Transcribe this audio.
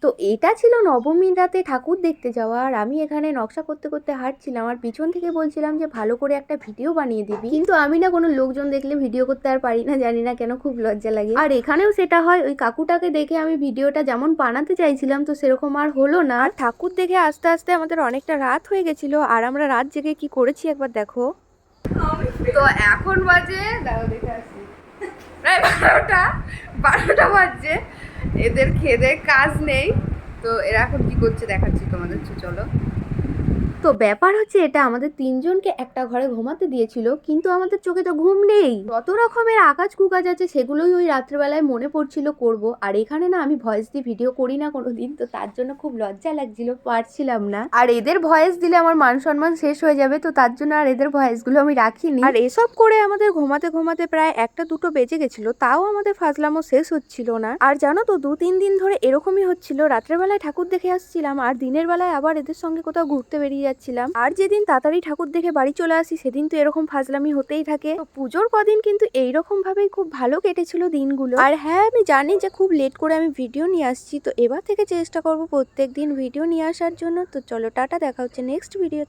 তো এটা ছিল নবমীর রাতে ঠাকুর দেখতে যাওয়া, আর আমি এখানে নকশা করতে করতে হাঁটছিলাম আর পিছন থেকে বলছিলাম যে ভালো করে একটা ভিডিও বানিয়ে দিবি, কিন্তু আমি না কোনো লোকজন দেখলে ভিডিও করতে আর পারি না, জানি না কেন খুব লজ্জা লাগে। আর এখানেও সেটা হয়, ওই কাকুটাকে দেখে আমি ভিডিওটা যেমন বানাতে চাইছিলাম তো সেরকম আর হলো না। আর ঠাকুর দেখে আস্তে আস্তে আমাদের অনেকটা রাত হয়ে গেছিল, আর আমরা রাত জেগে কি করেছি একবার দেখো। তো এখন বাজে দাঁড়াও দেখে আসি, প্রায় 12টা বাজছে। এদের খেদে কাজ নেই, তো এরা এখন কি করছে দেখাচ্ছি তোমাদের, চলো। তো ব্যাপার হচ্ছে এটা, আমাদের তিনজনকে একটা ঘরে ঘুমাতে দিয়েছিল, কিন্তু আমাদের চোখে তো ঘুম নেই। যত রকমের আকাজ কুকাজ আছে সেগুলোই ওই রাত্রেবেলায় মনে পড়ছিল করব। আর এখানে না আমি ভয়েস দিয়ে ভিডিও করি না কোনোদিন, তো তার জন্য খুব লজ্জা লাগছিল, পারছিলাম না। আর এদের ভয়েস দিলে আমার মান সম্মান শেষ হয়ে যাবে, তো তার জন্য আর এদের ভয়েসগুলো আমি রাখিনি। আর এসব করে আমাদের ঘুমাতে ঘুমাতে প্রায় 1টা 2টো বেজে গেছিল, তাও আমাদের ফাজলামো শেষ হচ্ছিল না। আর জানো তো 2-3 দিন ধরে এরকমই হচ্ছিল, রাত্রেবেলায় ঠাকুর দেখে আসছিলাম আর দিনের বেলায় আবার এদের সঙ্গে কোথাও ঘুরতে বেরিয়ে যাচ্ছিলাম। আর যেদিন তাড়াতাড়ি ঠাকুর দেখে বাড়ি চলে আসি সেদিন তো এরকম ফাজলামি হতেই থাকে। তো পুজোর কদিন কিন্তু এইরকম ভাবেই খুব ভালো কেটেছিল দিনগুলো। আর হ্যাঁ, আমি জানি যে খুব লেট করে আমি ভিডিও নিয়ে আসছি, তো এবার থেকে চেষ্টা করব প্রত্যেকদিন ভিডিও নিয়ে আসার জন্য। তো চলো টাটা, দেখা হচ্ছে নেক্সট ভিডিও।